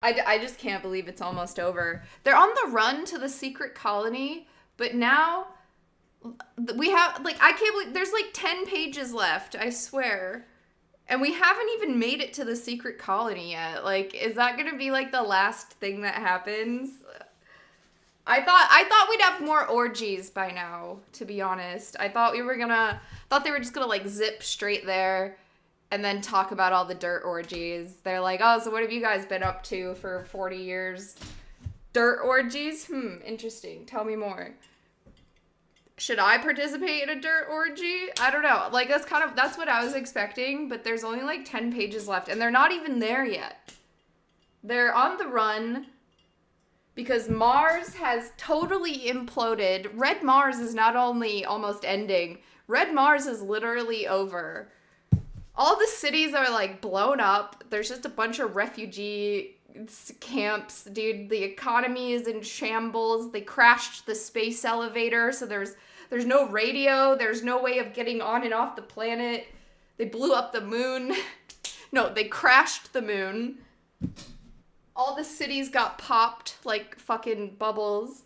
I just can't believe it's almost over. They're on the run to the secret colony, but now we have, like, I can't believe there's like 10 pages left, I swear. And we haven't even made it to the secret colony yet. Like, is that gonna be like the last thing that happens? I thought we'd have more orgies by now, to be honest. Thought they were just gonna like zip straight there and then talk about all the dirt orgies. They're like, oh, so what have you guys been up to for 40 years? Dirt orgies? Interesting. Tell me more. Should I participate in a dirt orgy? I don't know. Like, that's what I was expecting, but there's only like 10 pages left, and they're not even there yet. They're on the run because Mars has totally imploded. Red Mars is not only almost ending, Red Mars is literally over. All the cities are like blown up. There's just a bunch of refugee camps, dude. The economy is in shambles. They crashed the space elevator, so there's no radio. There's no way of getting on and off the planet. They blew up the moon. No, they crashed the moon. All the cities got popped like fucking bubbles.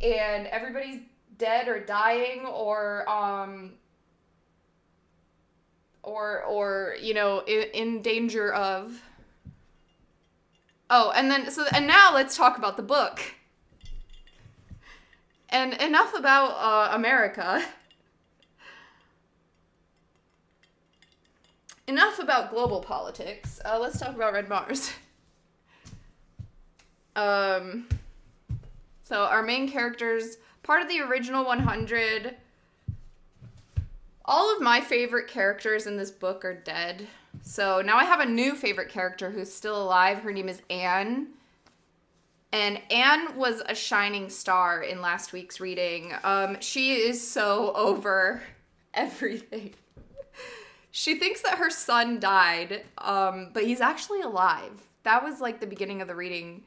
And everybody's dead or dying or you know, in danger of. Oh, and now let's talk about the book. And enough about America. Enough about global politics. Let's talk about Red Mars. So our main characters, part of the original 100. All of my favorite characters in this book are dead. So now I have a new favorite character who's still alive. Her name is Anne. And Anne was a shining star in last week's reading. She is so over everything. She thinks that her son died, but he's actually alive. That was like the beginning of the reading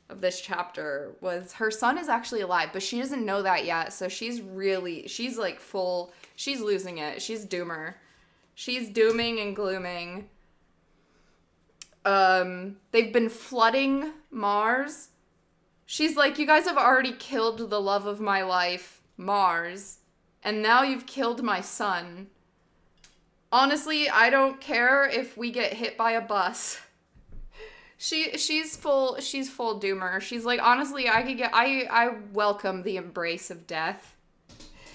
of this chapter, was her son is actually alive, but she doesn't know that yet. So she's like she's losing it. She's doomer. She's dooming and glooming. They've been flooding Mars. She's like, you guys have already killed the love of my life, Mars, and now you've killed my son. Honestly, I don't care if we get hit by a bus. She's full doomer. She's like, honestly, I welcome the embrace of death.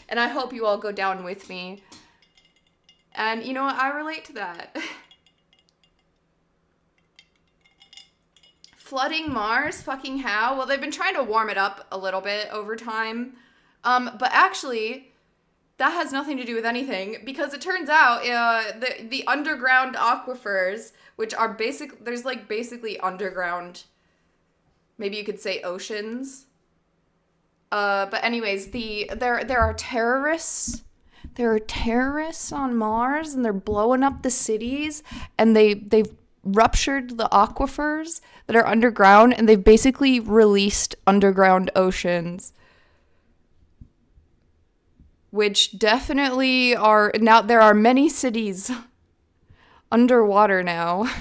And I hope you all go down with me. And you know what? I relate to that. Flooding Mars? Fucking how? Well, they've been trying to warm it up a little bit over time. But actually, that has nothing to do with anything, because it turns out the underground aquifers, which are there's like basically underground, maybe you could say oceans. But anyways, there are terrorists. There are terrorists on Mars, and they're blowing up the cities, and they've ruptured the aquifers that are underground, and they've basically released underground oceans, which definitely are now. There are many cities underwater now.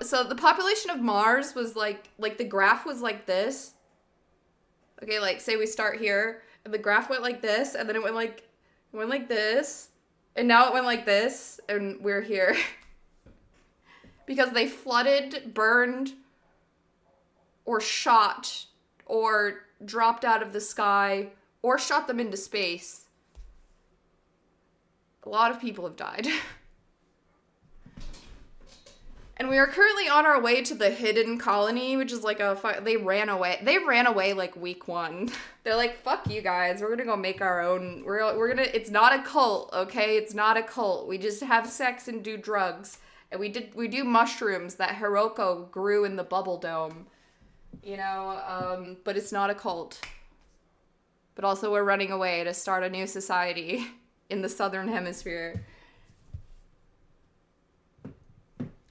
So the population of Mars was like the graph was like this. Okay, like say we start here, and the graph went like this, and then it went like this, and now it went like this, and we're here. Because they flooded, burned, or shot, or dropped out of the sky, or shot them into space. A lot of people have died. And we are currently on our way to the hidden colony, which is like they ran away. They ran away like week 1. They're like, fuck you guys. We're gonna go make our own. It's not a cult, okay? It's not a cult. We just have sex and do drugs. And we do mushrooms that Hiroko grew in the bubble dome. You know, but it's not a cult. But also we're running away to start a new society in the southern hemisphere.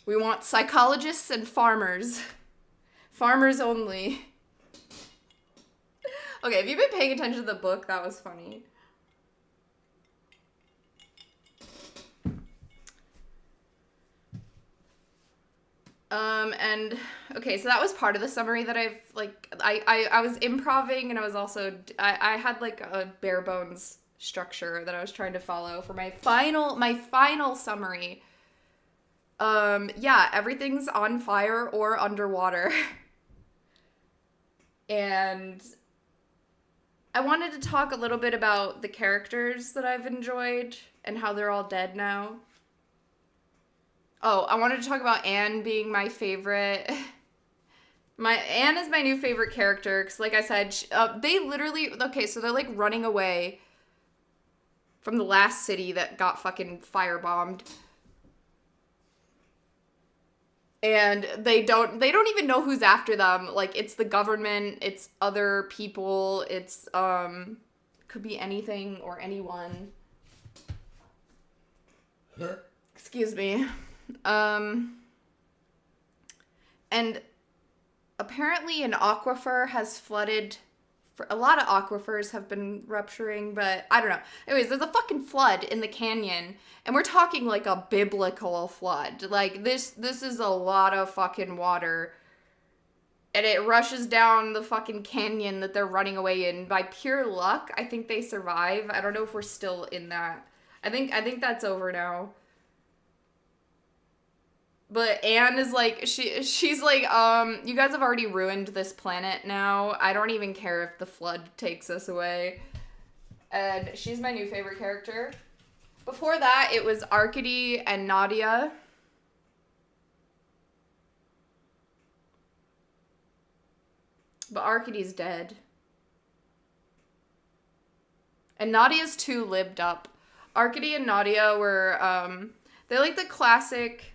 We want psychologists and farmers. Farmers only. Okay, if you've been paying attention to the book, that was funny. And okay, so that was part of the summary that I've like I was improving, and I was also I had like a bare bones structure that I was trying to follow for my final summary. Yeah, everything's on fire or underwater. And I wanted to talk a little bit about the characters that I've enjoyed and how they're all dead now. Oh, I wanted to talk about Anne being my favorite. Anne is my new favorite character because, like I said, they literally so they're like running away from the last city that got fucking firebombed, and they don't even know who's after them. Like, it's the government, it's other people, it's could be anything or anyone. Excuse me. And apparently an aquifer has flooded. A lot of aquifers have been rupturing, but I don't know. Anyways, there's a fucking flood in the canyon, and we're talking like a biblical flood. Like, this is a lot of fucking water, and it rushes down the fucking canyon that they're running away in. By pure luck, I think they survive. I don't know if we're still in that. I think that's over now. But Anne is like, she's like, you guys have already ruined this planet now. I don't even care if the flood takes us away. And she's my new favorite character. Before that, it was Arcady and Nadia. But Arcady's dead. And Nadia's too lived up. Arcady and Nadia were, they're like the classic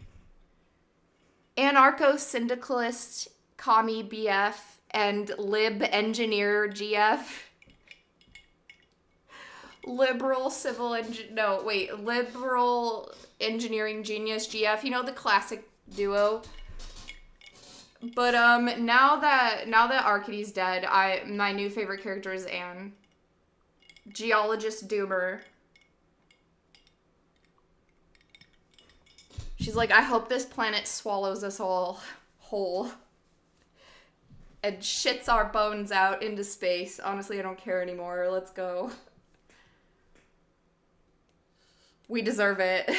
anarcho-syndicalist commie BF and lib engineer GF. Liberal engineering genius GF. You know, the classic duo. But now that Arcady's dead, my new favorite character is Anne. Geologist Doomer. She's like, I hope this planet swallows us all whole and shits our bones out into space. Honestly, I don't care anymore. Let's go. We deserve it.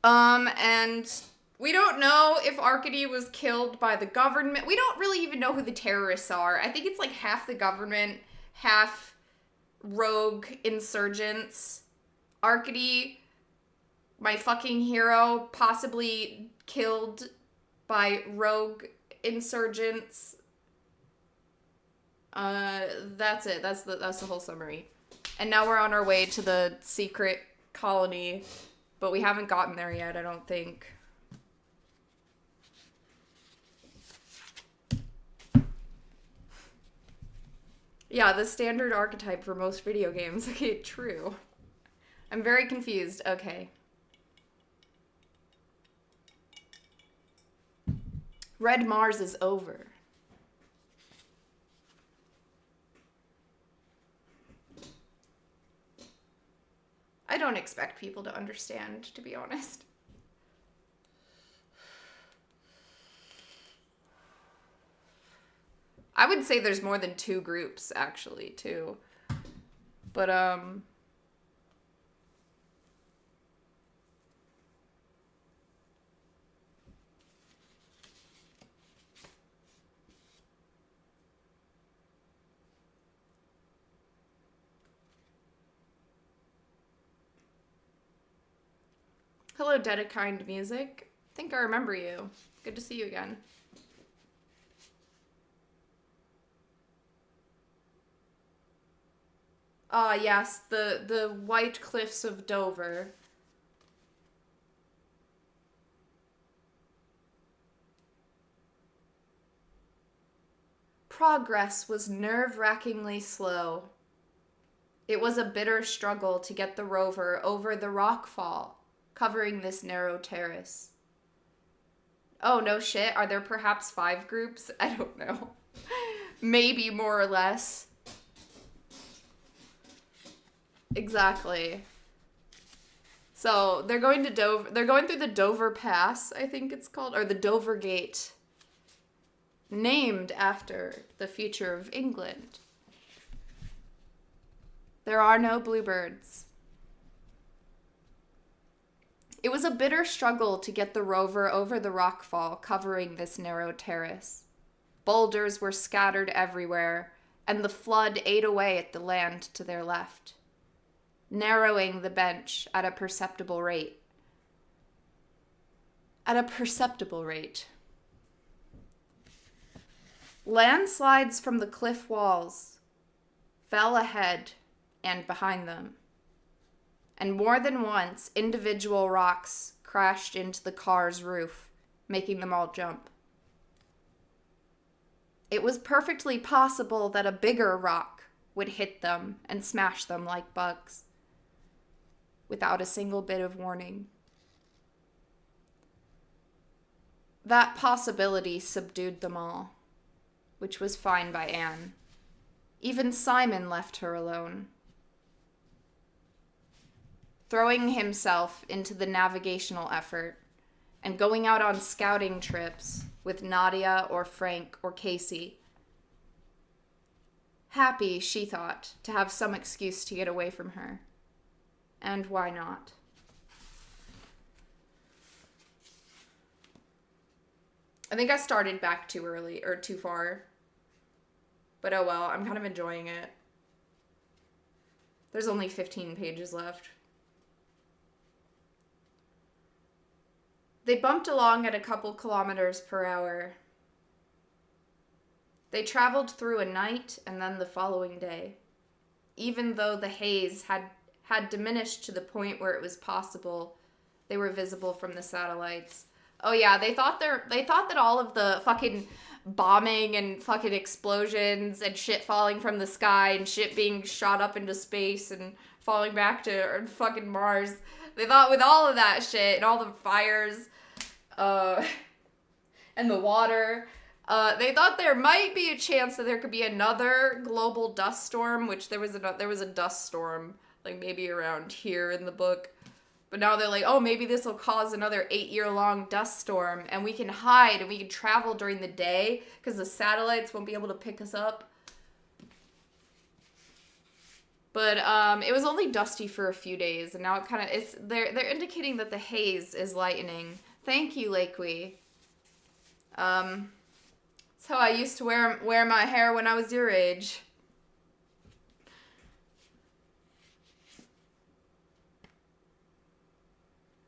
And we don't know if Arcady was killed by the government. We don't really even know who the terrorists are. I think it's like half the government, half rogue insurgents. Arcady, my fucking hero, possibly killed by rogue insurgents. That's it. That's the whole summary. And now we're on our way to the secret colony, but we haven't gotten there yet, I don't think. Yeah, the standard archetype for most video games. Okay, true. I'm very confused. Okay. Red Mars is over. I don't expect people to understand, to be honest. I would say there's more than 2 groups, actually, too. But, hello, Dedekind Music. I think I remember you. Good to see you again. Ah, yes, the White Cliffs of Dover. Progress was nerve-wrackingly slow. It was a bitter struggle to get the rover over the rock fall, covering this narrow terrace. Oh, no shit. Are there perhaps 5 groups? I don't know. Maybe more or less. Exactly. So they're going to Dover. They're going through the Dover Pass, I think it's called, or the Dover Gate, named after the future of England. There are no bluebirds. It was a bitter struggle to get the rover over the rockfall covering this narrow terrace. Boulders were scattered everywhere, and the flood ate away at the land to their left, narrowing the bench at a perceptible rate. At a perceptible rate. Landslides from the cliff walls fell ahead and behind them, and more than once individual rocks crashed into the car's roof, making them all jump. It was perfectly possible that a bigger rock would hit them and smash them like bugs, without a single bit of warning. That possibility subdued them all, which was fine by Anne. Even Simon left her alone, throwing himself into the navigational effort and going out on scouting trips with Nadia or Frank or Casey. Happy, she thought, to have some excuse to get away from her. And why not? I think I started back too early, or too far. But oh well, I'm kind of enjoying it. There's only 15 pages left. They bumped along at a couple kilometers per hour. They traveled through a night and then the following day. Even though the haze had diminished to the point where it was possible they were visible from the satellites. Oh yeah, they thought that all of the fucking bombing and fucking explosions and shit falling from the sky and shit being shot up into space and falling back to fucking Mars. They thought with all of that shit and all the fires, and the water, they thought there might be a chance that there could be another global dust storm, which there was a dust storm, like maybe around here in the book. But now they're like, oh, maybe this will cause another 8-year-long dust storm, and we can hide and we can travel during the day because the satellites won't be able to pick us up. But it was only dusty for a few days, and now they're indicating that the haze is lightening. Thank you, Lakewee. It's how I used to wear my hair when I was your age.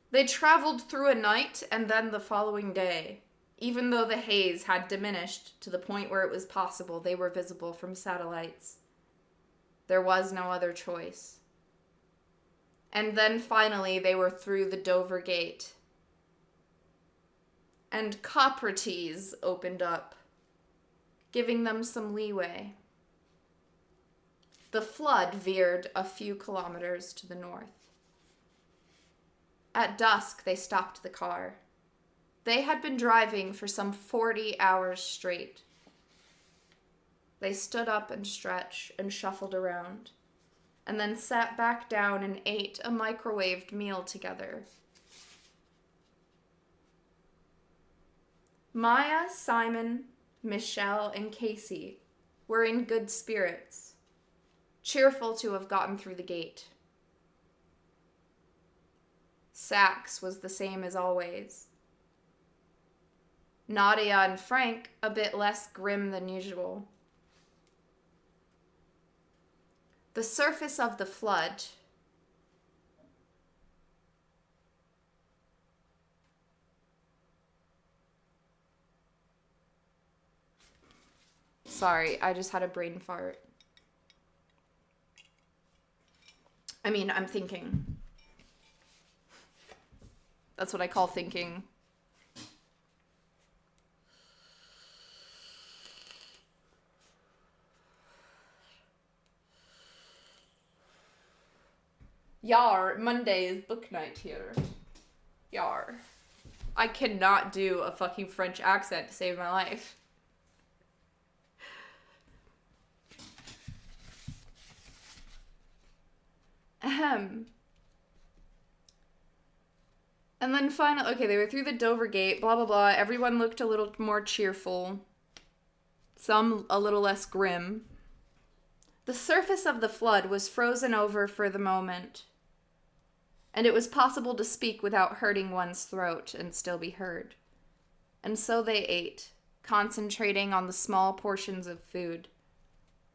They traveled through a night and then the following day. Even though the haze had diminished to the point where it was possible they were visible from satellites. There was no other choice. And then finally they were through the Dover Gate. And Coprites opened up, giving them some leeway. The flood veered a few kilometers to the north. At dusk, they stopped the car. They had been driving for some 40 hours straight. They stood up and stretched and shuffled around, and then sat back down and ate a microwaved meal together. Maya, Simon, Michelle, and Casey were in good spirits, cheerful to have gotten through the gate. Sax was the same as always. Nadia and Frank a bit less grim than usual. The surface of the flood Sorry, I just had a brain fart. I mean, I'm thinking. That's what I call thinking. Yar, Monday is book night here. Yar. I cannot do a fucking French accent to save my life. Ahem. And then finally, okay, they were through the Dover Gate, blah, blah, blah. Everyone looked a little more cheerful. Some a little less grim. The surface of the flood was frozen over for the moment, and it was possible to speak without hurting one's throat and still be heard. And so they ate, concentrating on the small portions of food,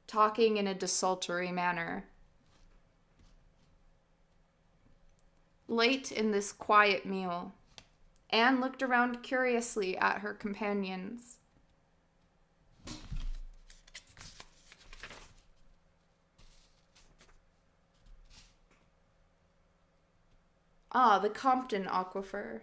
talking in a desultory manner. Late in this quiet meal, Anne looked around curiously at her companions. Ah, the Compton Aquifer.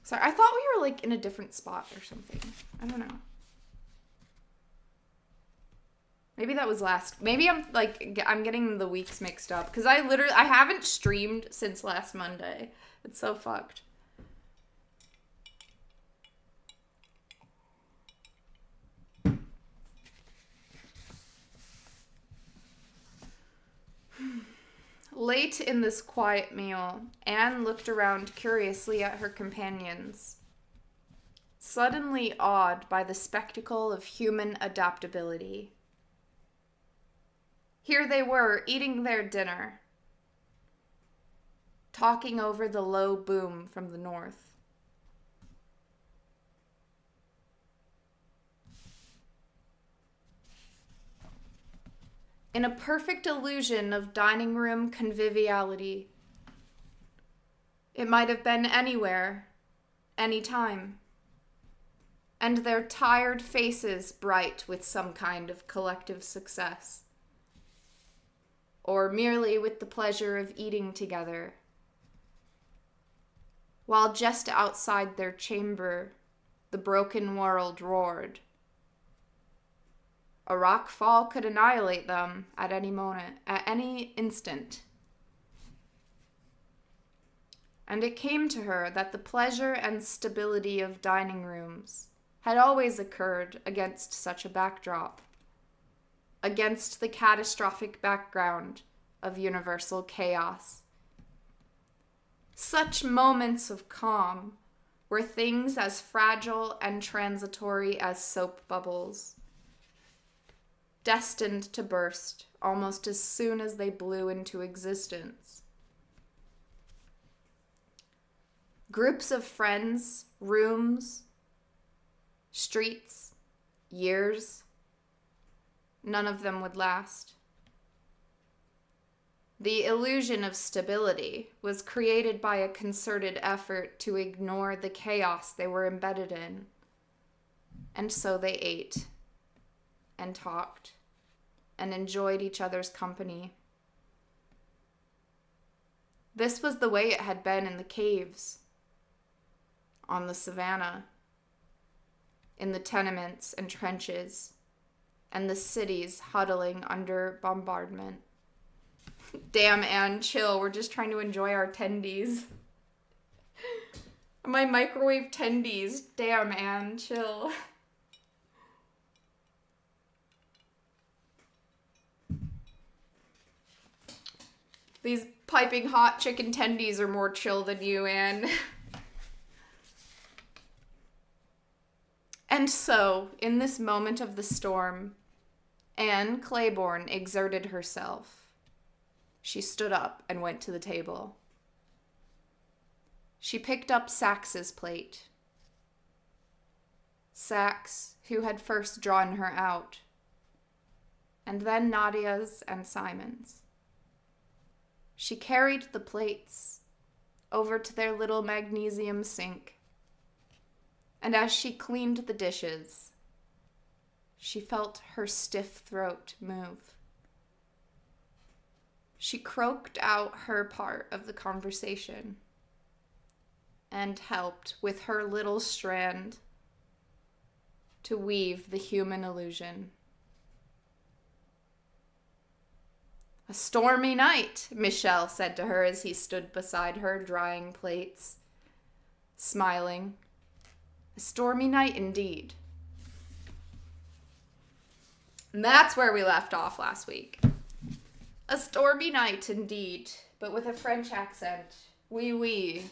Sorry, I thought we were like in a different spot or something. I don't know. Maybe that was last. Maybe I'm getting the weeks mixed up because I haven't streamed since last Monday. It's so fucked. Late in this quiet meal, Anne looked around curiously at her companions, suddenly awed by the spectacle of human adaptability. Here they were, eating their dinner, talking over the low boom from the north. In a perfect illusion of dining room conviviality. It might have been anywhere, anytime. And their tired faces bright with some kind of collective success. Or merely with the pleasure of eating together. While just outside their chamber, the broken world roared. A rock fall could annihilate them at any moment, at any instant. And it came to her that the pleasure and stability of dining rooms had always occurred against such a backdrop, against the catastrophic background of universal chaos. Such moments of calm were things as fragile and transitory as soap bubbles, destined to burst almost as soon as they blew into existence. Groups of friends, rooms, streets, years, none of them would last. The illusion of stability was created by a concerted effort to ignore the chaos they were embedded in. And so they ate and talked and enjoyed each other's company. This was the way it had been in the caves, on the savannah, in the tenements and trenches, and the cities huddling under bombardment. Damn, Anne, chill. We're just trying to enjoy our tendies. My microwave tendies. Damn, Anne, chill. These piping hot chicken tendies are more chill than you, Anne. And so, in this moment of the storm, Anne Claiborne exerted herself. She stood up and went to the table. She picked up Sax's plate. Sax, who had first drawn her out, and then Nadia's and Simon's. She carried the plates over to their little magnesium sink, and as she cleaned the dishes, she felt her stiff throat move. She croaked out her part of the conversation and helped with her little strand to weave the human illusion. "A stormy night," Michel said to her as he stood beside her, drying plates, smiling. "A stormy night indeed." And that's where we left off last week. A stormy night indeed, but with a French accent. Oui, oui.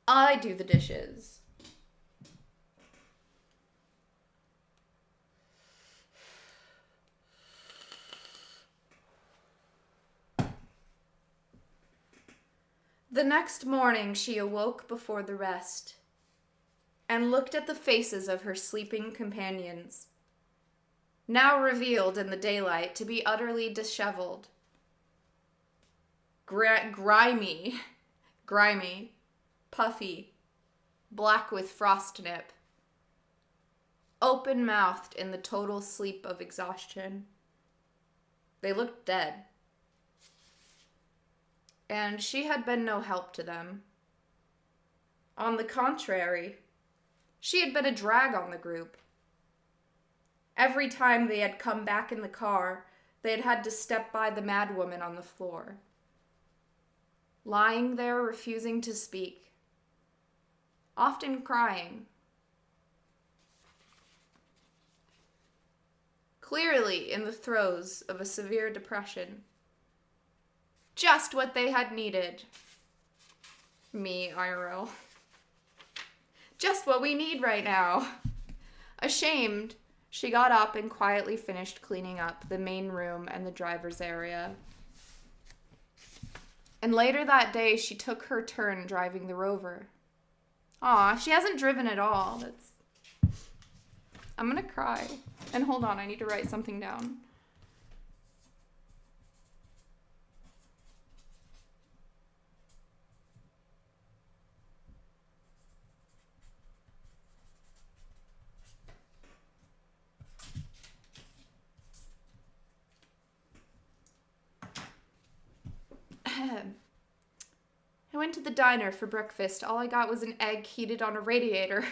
I do the dishes. The next morning she awoke before the rest and looked at the faces of her sleeping companions, now revealed in the daylight to be utterly disheveled. Grimy, puffy, black with frost nip, open-mouthed in the total sleep of exhaustion. They looked dead. And she had been no help to them. On the contrary, she had been a drag on the group. Every time they had come back in the car, they had had to step by the mad woman on the floor, lying there refusing to speak, often crying. Clearly in the throes of a severe depression. Just what they had needed. Me, IRL. Just what we need right now. Ashamed, she got up and quietly finished cleaning up the main room and the driver's area. And later that day, she took her turn driving the Rover. Aw, she hasn't driven at all. I'm gonna cry. And hold on, I need to write something down. I went to the diner for breakfast. All I got was an egg heated on a radiator.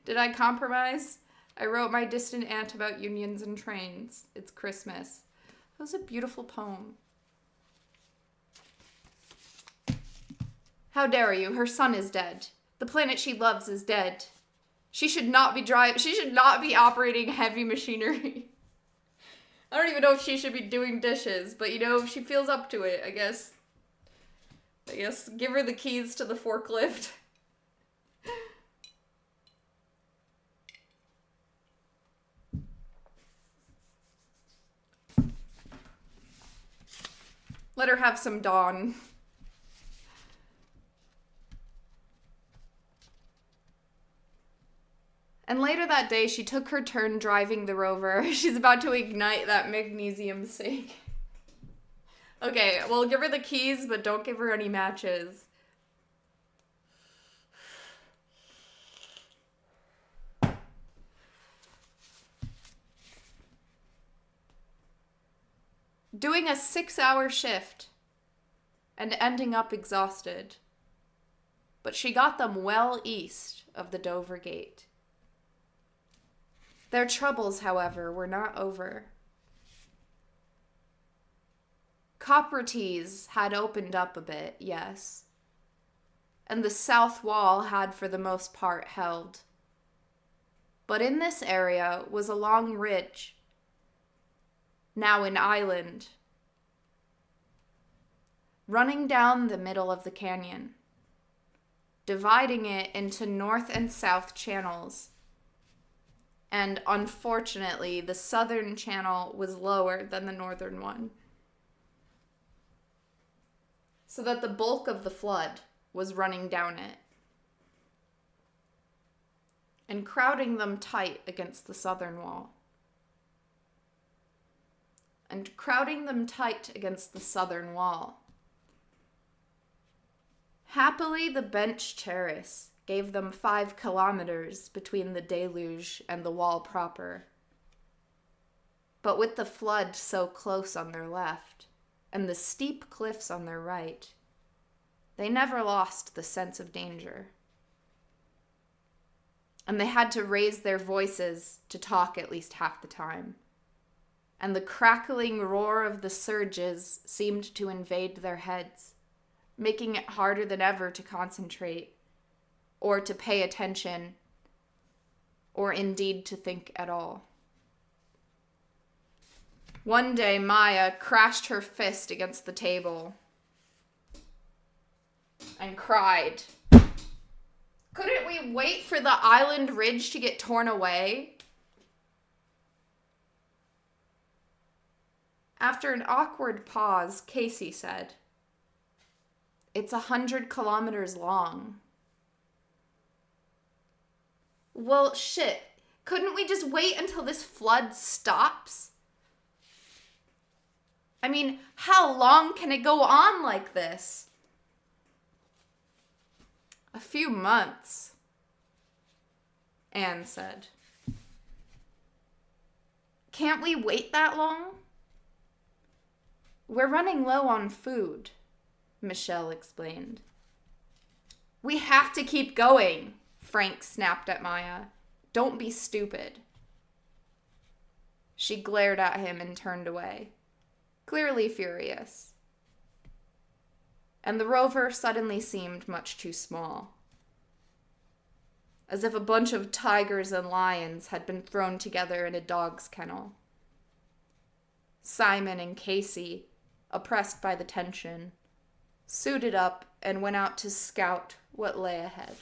Did I compromise? I wrote my distant aunt about unions and trains. It's Christmas. That was a beautiful poem. How dare you? Her son is dead. The planet she loves is dead. She should not be operating heavy machinery. I don't even know if she should be doing dishes, but if she feels up to it, I guess give her the keys to the forklift. Let her have some dawn. And later that day, she took her turn driving the Rover. She's about to ignite that magnesium sink. Okay, well, give her the keys, but don't give her any matches. Doing a 6-hour shift and ending up exhausted. But she got them well east of the Dover Gate. Their troubles, however, were not over. Coprites had opened up a bit, yes, and the south wall had for the most part held. But in this area was a long ridge, now an island, running down the middle of the canyon, dividing it into north and south channels. And unfortunately, the southern channel was lower than the northern one, so that the bulk of the flood was running down it and crowding them tight against the southern wall. And crowding them tight against the southern wall. Happily, the bench terrace gave them 5 kilometers between the deluge and the wall proper. But with the flood so close on their left, and the steep cliffs on their right, they never lost the sense of danger. And they had to raise their voices to talk at least half the time. And the crackling roar of the surges seemed to invade their heads, making it harder than ever to concentrate or to pay attention or indeed to think at all. One day, Maya crashed her fist against the table and cried. Couldn't we wait for the island ridge to get torn away? After an awkward pause, Casey said, "It's 100 kilometers long." Well, shit. Couldn't we just wait until this flood stops? I mean, how long can it go on like this? "A few months," Anne said. "Can't we wait that long?" "We're running low on food," Michelle explained. "We have to keep going," Frank snapped at Maya. "Don't be stupid." She glared at him and turned away, clearly furious. And the rover suddenly seemed much too small, as if a bunch of tigers and lions had been thrown together in a dog's kennel. Simon and Casey, oppressed by the tension, suited up and went out to scout what lay ahead.